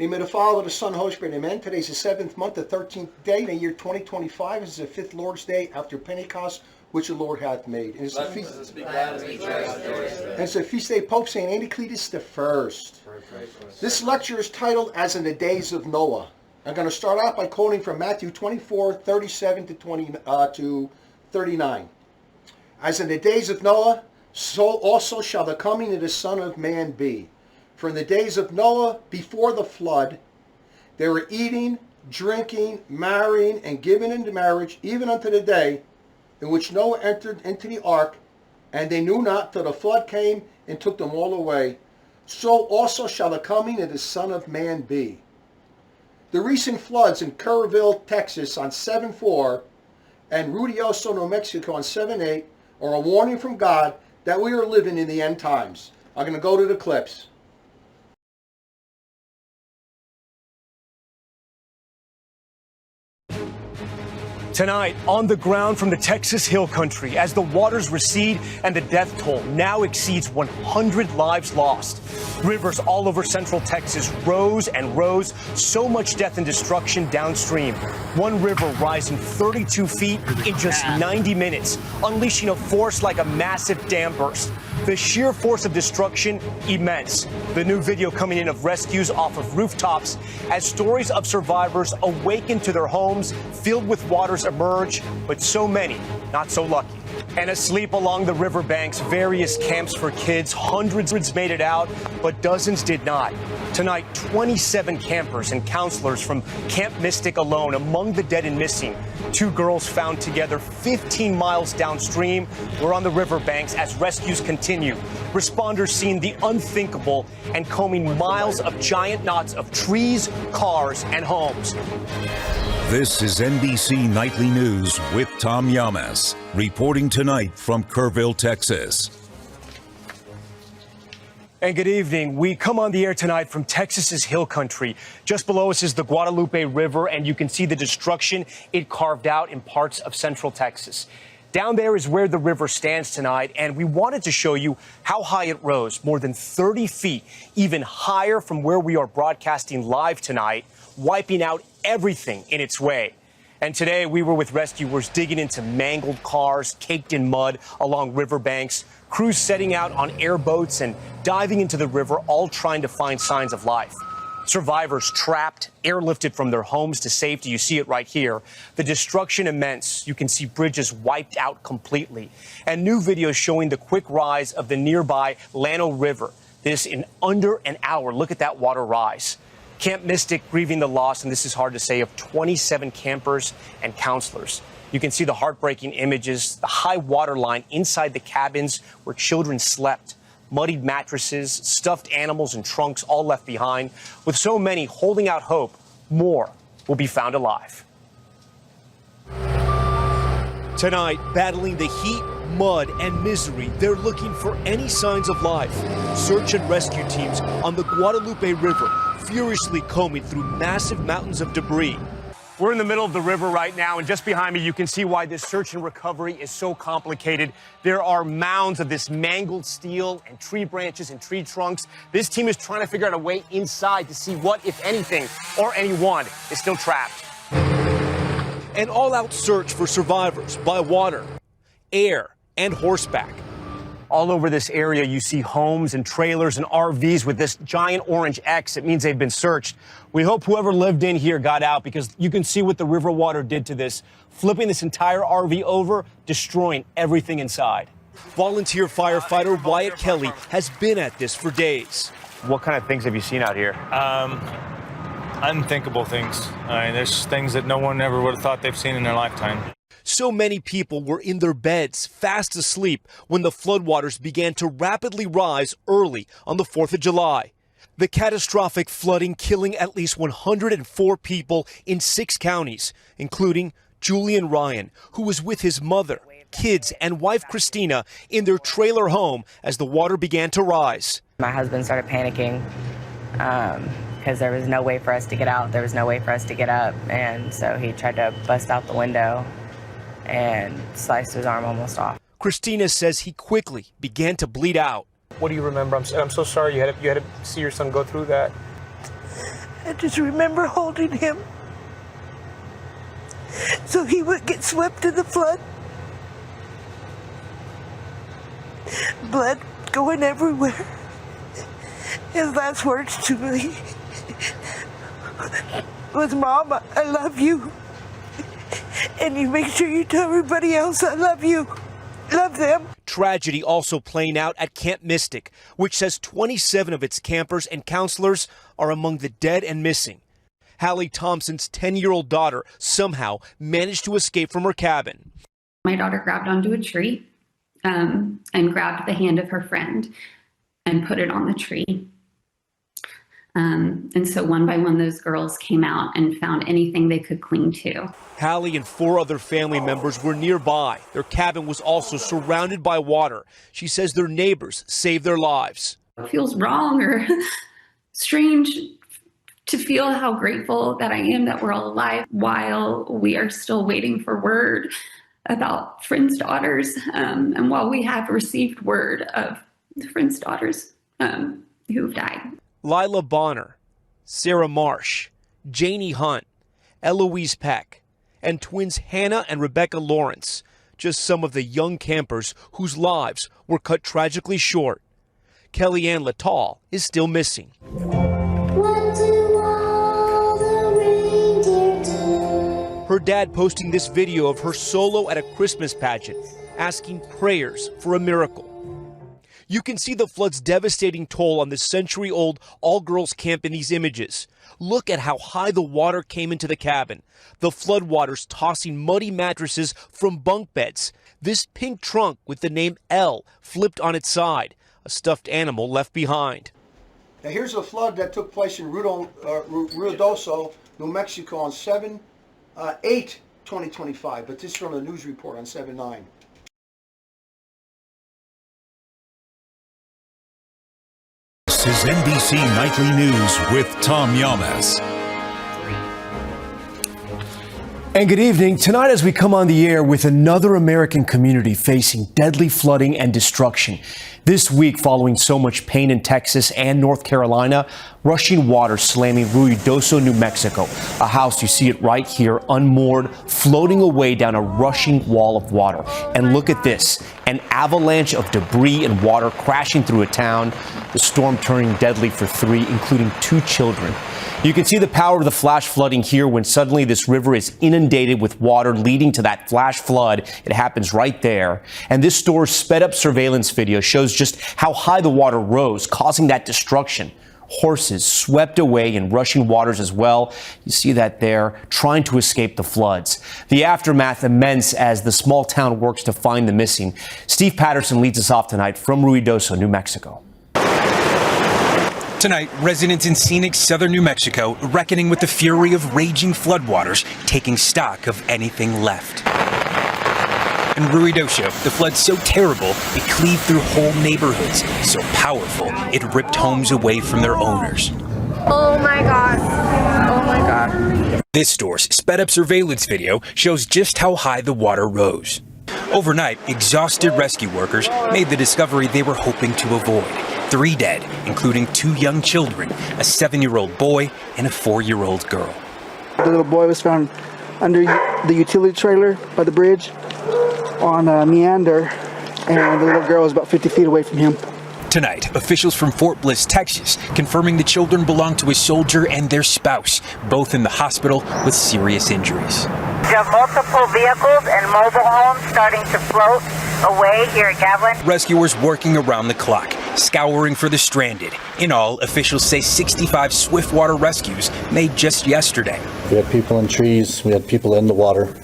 In the name of the Father, the Son, Holy Spirit, amen. Today's the 7th month, the 13th day in the year 2025. This is the 5th Lord's Day after Pentecost, which the Lord hath made. And it's a feast day of Pope St. Anticletus I. This lecture is titled As in the Days of Noah. I'm going to start out by quoting from Matthew 24, 37 to 39. As in the days of Noah, so also shall the coming of the Son of Man be. For in the days of Noah, before the flood, they were eating, drinking, marrying, and giving into marriage, even unto the day in which Noah entered into the ark, and they knew not till the flood came and took them all away. So also shall the coming of the Son of Man be. The recent floods in Kerrville, Texas on 7/4 and Ruidoso, New Mexico on 7/8 are a warning from God that we are living in the end times. I'm going to go to the clips. Tonight, on the ground from the Texas Hill Country, as the waters recede and the death toll now exceeds 100 lives lost. Rivers all over central Texas rose and rose, so much death and destruction downstream. One river rising 32 feet in just 90 minutes, unleashing a force like a massive dam burst. The sheer force of destruction, immense. The new video coming in of rescues off of rooftops as stories of survivors awaken to their homes filled with waters emerge, but so many not so lucky. And asleep along the riverbanks, various camps for kids, hundreds made it out, but dozens did not. Tonight, 27 campers and counselors from Camp Mystic alone among the dead and missing. 2 girls found together 15 miles downstream were on the riverbanks as rescues continue. Responders seeing the unthinkable and combing miles of giant knots of trees, cars, and homes. This is NBC Nightly News with Tom Yamas, reporting tonight from Kerrville, Texas. And good evening. We come on the air tonight from Texas's Hill Country. Just below us is the Guadalupe River, and you can see the destruction it carved out in parts of central Texas. Down there is where the river stands tonight, and we wanted to show you how high it rose, more than 30 feet, even higher from where we are broadcasting live tonight, wiping out everything in its way. And today we were with rescuers digging into mangled cars, caked in mud along riverbanks, crews setting out on airboats and diving into the river, all trying to find signs of life. Survivors trapped, airlifted from their homes to safety. You see it right here. The destruction immense. You can see bridges wiped out completely. And new videos showing the quick rise of the nearby Llano River. This in under an hour. Look at that water rise. Camp Mystic grieving the loss, and this is hard to say, of 27 campers and counselors. You can see the heartbreaking images, the high water line inside the cabins where children slept. Muddied mattresses, stuffed animals and trunks all left behind. With so many holding out hope, more will be found alive. Tonight, battling the heat, mud, and misery, they're looking for any signs of life. Search and rescue teams on the Guadalupe River furiously combing through massive mountains of debris. We're in the middle of the river right now, and just behind me you can see why this search and recovery is so complicated. There are mounds of this mangled steel and tree branches and tree trunks. This team is trying to figure out a way inside to see what, if anything, or anyone is still trapped. An all-out search for survivors by water, air, and horseback. All over this area, you see homes and trailers and RVs with this giant orange X. It means they've been searched. We hope whoever lived in here got out, because you can see what the river water did to this, flipping this entire RV over, destroying everything inside. Volunteer firefighter Wyatt Kelly has been at this for days. What kind of things have you seen out here? Unthinkable things. I mean, there's things that no one ever would have thought they've seen in their lifetime. So many people were in their beds, fast asleep, when the floodwaters began to rapidly rise early on the 4th of July. The catastrophic flooding killing at least 104 people in 6 counties, including Julian Ryan, who was with his mother, kids, and wife Christina in their trailer home as the water began to rise. My husband started panicking because there was no way for us to get out. There was no way for us to get up, and so he tried to bust out the window and sliced his arm almost off. Christina says he quickly began to bleed out. What do you remember? I'm so sorry you had to see your son go through that. I just remember holding him so he would get swept in the flood. Blood going everywhere. His last words to me was, "Mom, I love you. And you make sure you tell everybody else I love you. Love them." Tragedy also playing out at Camp Mystic, which says 27 of its campers and counselors are among the dead and missing. Hallie Thompson's 10-year-old daughter somehow managed to escape from her cabin. My daughter grabbed onto a tree and grabbed the hand of her friend and put it on the tree. And so one by one, those girls came out and found anything they could cling to. Hallie and 4 other family members were nearby. Their cabin was also surrounded by water. She says their neighbors saved their lives. It feels wrong or strange to feel how grateful that I am that we're all alive while we are still waiting for word about friends' daughters, and while we have received word of the friends' daughters who've died. Lila Bonner, Sarah Marsh, Janie Hunt, Eloise Peck, and twins Hannah and Rebecca Lawrence, just some of the young campers whose lives were cut tragically short. Kellyanne Littall is still missing. What do all the reindeer do? Her dad posting this video of her solo at a Christmas pageant, asking prayers for a miracle. You can see the flood's devastating toll on the century-old all-girls camp in these images. Look at how high the water came into the cabin. The floodwaters tossing muddy mattresses from bunk beds. This pink trunk with the name L flipped on its side. A stuffed animal left behind. Now here's a flood that took place in Ruidoso, New Mexico on 7/8/2025, but this is from a news report on 7/9. This is NBC Nightly News with Tom Yamas. And good evening. Tonight, as we come on the air with another American community facing deadly flooding and destruction. This week, following so much pain in Texas and North Carolina, rushing water slamming Ruidoso, New Mexico. A house, you see it right here, unmoored, floating away down a rushing wall of water. And look at this, an avalanche of debris and water crashing through a town. The storm turning deadly for 3, including 2 children. You can see the power of the flash flooding here when suddenly this river is inundated with water leading to that flash flood. It happens right there. And this store's sped up surveillance video shows just how high the water rose, causing that destruction. Horses swept away in rushing waters as well. You see that there, trying to escape the floods. The aftermath immense as the small town works to find the missing. Steve Patterson leads us off tonight from Ruidoso, New Mexico. Tonight, residents in scenic southern New Mexico reckoning with the fury of raging floodwaters, taking stock of anything left. In Ruidoso, the flood so terrible it cleaved through whole neighborhoods, so powerful it ripped homes away from their owners. Oh my God. Oh my God. This store's sped-up surveillance video shows just how high the water rose. Overnight, exhausted rescue workers made the discovery they were hoping to avoid. 3 dead, including 2 young children, a 7-year-old boy and a 4-year-old girl. The little boy was found under the utility trailer by the bridge on a meander, and the little girl was about 50 feet away from him. Tonight, officials from Fort Bliss, Texas, confirming the children belong to a soldier and their spouse, both in the hospital with serious injuries. You have multiple vehicles and mobile homes starting to float away here at Gatlin. Rescuers working around the clock, scouring for the stranded. In all, officials say 65 swiftwater rescues made just yesterday. We had people in trees, we had people in the water,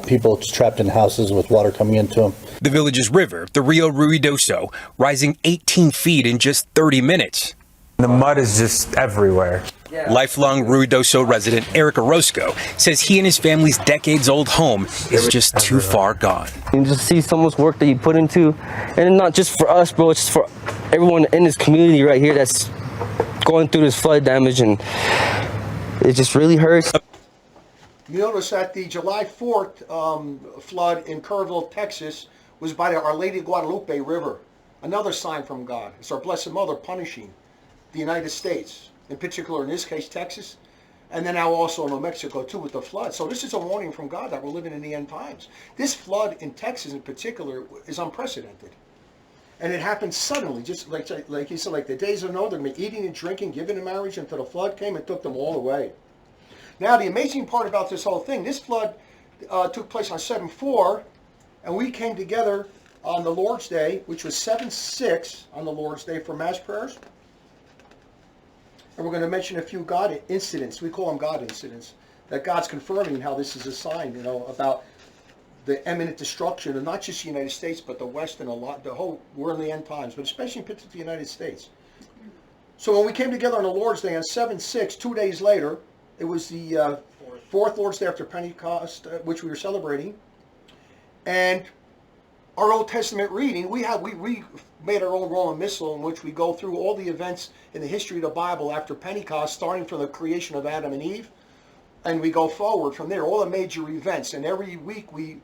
people trapped in houses with water coming into them. The village's river, the Rio Ruidoso, rising 18 feet in just 30 minutes. The mud is just everywhere. Lifelong Ruidoso resident Eric Orozco says he and his family's decades-old home is just too far gone. And just see so much work that you put into, and not just for us, bro, it's just for everyone in this community right here that's going through this flood damage, and it just really hurts. You notice that the July 4th flood in Kerrville, Texas, was by the Our Lady of Guadalupe River. Another sign from God. It's our Blessed Mother punishing the United States in particular in this case Texas, and then now also New Mexico too with the flood. So this is a warning from God that we're living in the end times. This flood in Texas in particular is unprecedented. And it happened suddenly, just like he said, like the days of Noah, they're going to be eating and drinking, giving in marriage until the flood came and took them all away. Now the amazing part about this whole thing, this flood took place on 7/4, and we came together on the Lord's Day, which was 7/6 on the Lord's Day for mass prayers. And we're going to mention a few God incidents. We call them God incidents. That God's confirming how this is a sign, about the imminent destruction of not just the United States, but the West and the whole, we're in the end times, but especially in particular the United States. So when we came together on the Lord's Day on 7/6, 2 days later, it was the fourth Lord's Day after Pentecost, which we were celebrating. And our Old Testament reading, we made our own Roman Missal in which we go through all the events in the history of the Bible after Pentecost, starting from the creation of Adam and Eve, and we go forward from there, all the major events, and every week we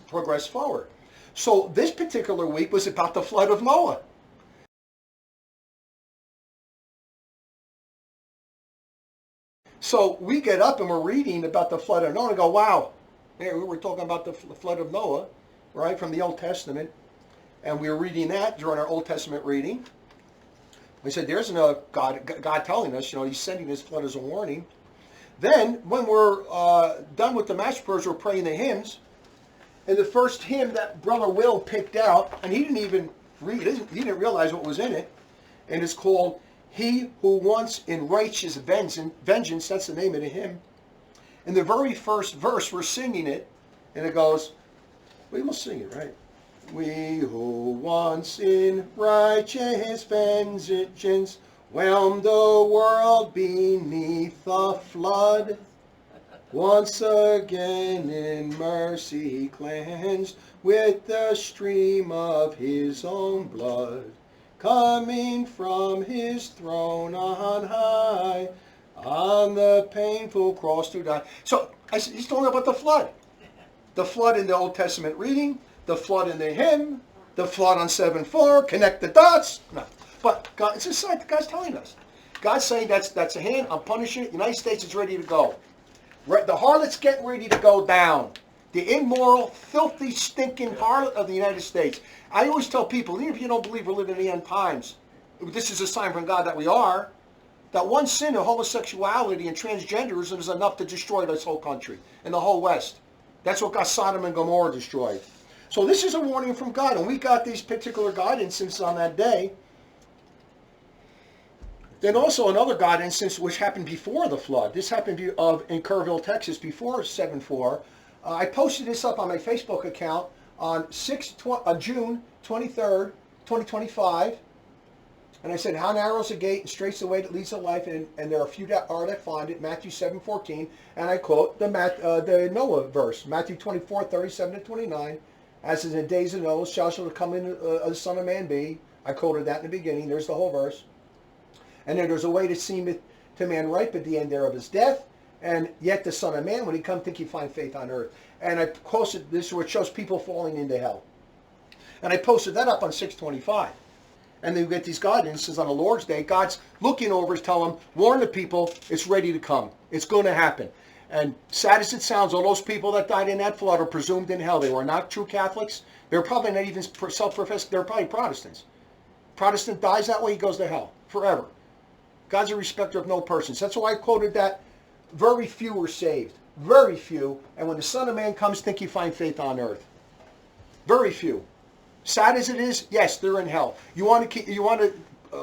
progress forward. So this particular week was about the flood of Noah. So we get up and we're reading about the flood of Noah and go, wow, we were talking about the flood of Noah, right, from the Old Testament. And we were reading that during our Old Testament reading. We said, there's no God telling us, he's sending this flood as a warning. Then, when we're done with the mass prayers, we're praying the hymns. And the first hymn that Brother Will picked out, and he didn't even read it, he didn't realize what was in it, and it's called He Who Once in Righteous Vengeance, that's the name of the hymn. In the very first verse, we're singing it, and it goes, we will sing it, right? We who once in righteous vengeance whelmed the world beneath the flood, once again in mercy cleansed with the stream of his own blood, coming from his throne on high, on the painful cross to die. So he's talking about the flood. The flood in the Old Testament reading, the flood in the hymn, the flood on 7/4, connect the dots. No. But God, it's a sign that God's telling us. God's saying that's a hand, I'm punishing it. The United States is ready to go. The harlot's getting ready to go down. The immoral, filthy, stinking harlot of the United States. I always tell people, even if you don't believe we're living in the end times, this is a sign from God that we are, that one sin of homosexuality and transgenderism is enough to destroy this whole country and the whole West. That's what got Sodom and Gomorrah destroyed. So this is a warning from God, and we got these particular God instances on that day. Then also another God instance which happened before the flood. This happened in Kerrville, Texas, before 7/4. I posted this up on my Facebook account on June 23rd, 2025. And I said, how narrow is the gate and straight's the way that leads to life, and there are few that are that find it, Matthew 7:14. And I quote the Noah verse, Matthew 24:37-29. As in the days of Noah, shall come in the Son of Man be. I quoted that in the beginning. There's the whole verse. And then there's a way to seem to man right, but the end thereof is death. And yet the Son of Man, when he come, think he find faith on earth. And I posted this where it shows people falling into hell. And I posted that up on 625. And then we get these God instances on the Lord's Day. God's looking over us, telling them, warn the people, it's ready to come. It's going to happen. And sad as it sounds, all those people that died in that flood are presumed in hell. They were not true Catholics. They're probably not even self-professed. They're probably Protestants. Protestant dies that way, he goes to hell forever. God's a respecter of no persons. That's why I quoted that. Very few were saved. Very few. And when the Son of Man comes, think you find faith on earth. Very few. Sad as it is, yes, they're in hell. You want to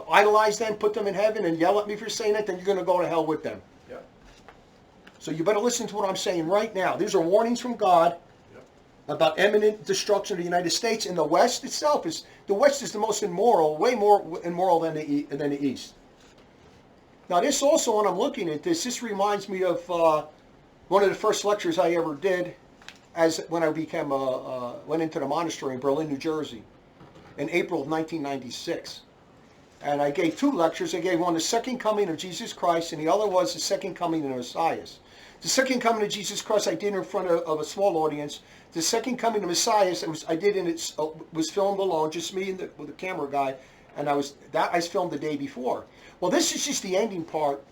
idolize them, put them in heaven, and yell at me for saying it, then you're going to go to hell with them. Yep. So you better listen to what I'm saying right now. These are warnings from God about imminent destruction of the United States. In the West itself, the West is the most immoral, way more immoral than the East. Now this also, when I'm looking at this reminds me of one of the first lectures I ever did when I went into the monastery in Berlin, New Jersey in April of 1996. And I gave two lectures. I gave one, the second coming of Jesus Christ, and the other was the second coming of the Messiah. The second coming of Jesus Christ I did in front of a small audience. The second coming of Messiah was filmed alone, just me and with the camera guy. And I was filmed the day before. Well, this is just the ending part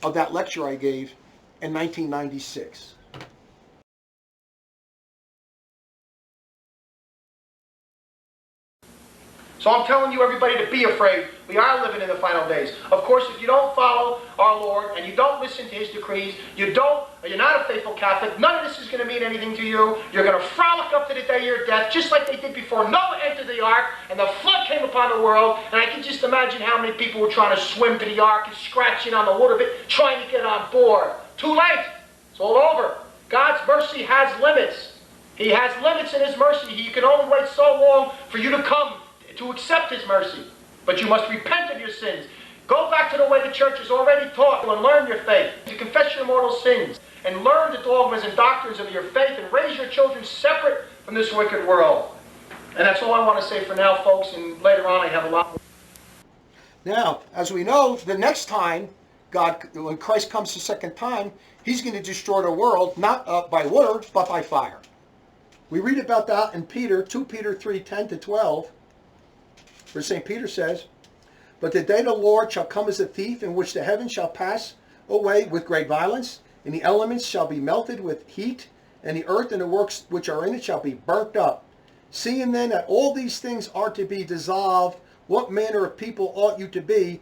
of that lecture I gave in 1996. So I'm telling you, everybody, to be afraid. We are living in the final days. Of course, if you don't follow our Lord and you don't listen to His decrees, you're not a faithful Catholic, none of this is going to mean anything to you. You're going to frolic up to the day of your death, just like they did before Noah entered the ark and the flood came upon the world. And I can just imagine how many people were trying to swim to the ark and scratching on the wood of it, trying to get on board. Too late. It's all over. God's mercy has limits. He has limits in His mercy. He can only wait so long for you to come to accept His mercy. But you must repent of your sins. Go back to the way the church has already taught you and learn your faith. To confess your mortal sins and learn the dogmas and doctrines of your faith and raise your children separate from this wicked world. And that's all I want to say for now, folks, and later on I have a lot more. Now, as we know, the next time when Christ comes the second time, He's going to destroy the world, not by water, but by fire. We read about that in 2 Peter 3:10-12. Where St. Peter says, "But the day of the Lord shall come as a thief, in which the heavens shall pass away with great violence, and the elements shall be melted with heat, and the earth and the works which are in it shall be burnt up. Seeing then that all these things are to be dissolved, what manner of people ought you to be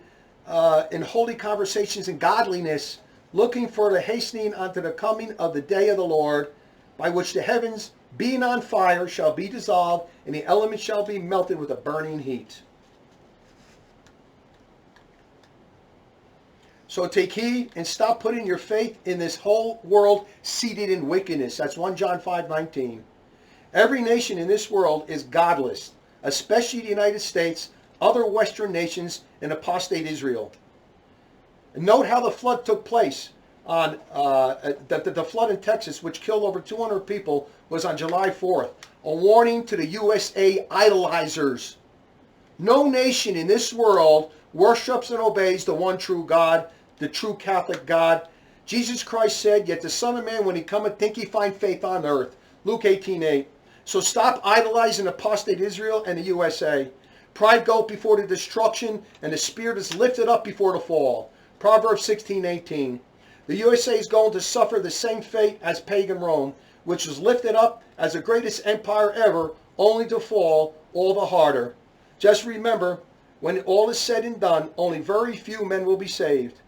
in holy conversations and godliness, looking for the hastening unto the coming of the day of the Lord, by which the heavens, being on fire, shall be dissolved, and the elements shall be melted with a burning heat." So take heed and stop putting your faith in this whole world seated in wickedness. That's 1 John 5:19. Every nation in this world is godless, especially the United States, other Western nations, and apostate Israel. And note how the flood took place. The flood in Texas, which killed over 200 people, was on July 4th. A warning to the USA idolizers. No nation in this world worships and obeys the one true God, the true Catholic God. Jesus Christ said, "Yet the Son of Man, when He cometh, think He find faith on earth." Luke 18:8. So stop idolizing apostate Israel and the USA. Pride goeth before the destruction, and the spirit is lifted up before the fall. Proverbs 16:18. The USA is going to suffer the same fate as pagan Rome, which was lifted up as the greatest empire ever, only to fall all the harder. Just remember, when all is said and done, only very few men will be saved.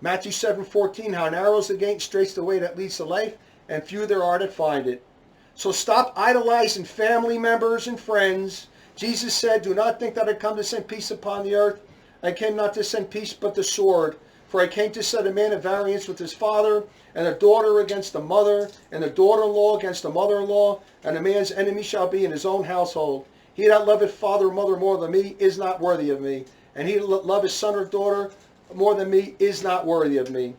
Matthew 7:14, "How narrow is the gate, and strait's the way that leads to life, and few there are that find it." So stop idolizing family members and friends. Jesus said, "Do not think that I come to send peace upon the earth. I came not to send peace, but the sword. For I came to set a man at variance with his father, and a daughter against the mother, and a daughter-in-law against the mother-in-law, and a man's enemy shall be in his own household. He that loveth father or mother more than me is not worthy of me, and he that loveth son or daughter more than me is not worthy of me."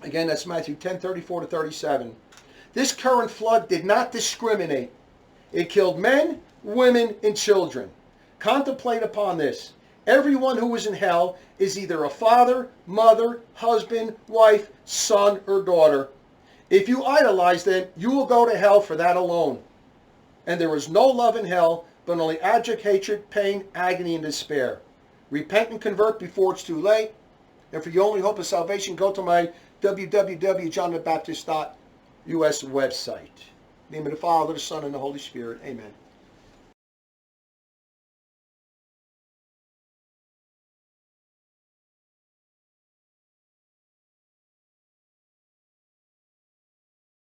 Again, that's Matthew 10:34-37. This current flood did not discriminate. It killed men, women, and children. Contemplate upon this. Everyone who is in hell is either a father, mother, husband, wife, son, or daughter. If you idolize them, you will go to hell for that alone. And there is no love in hell, but only abject hatred, pain, agony, and despair. Repent and convert before it's too late. And for your only hope of salvation, go to my www.johnthebaptist.us website. In the name of the Father, the Son, and the Holy Spirit. Amen.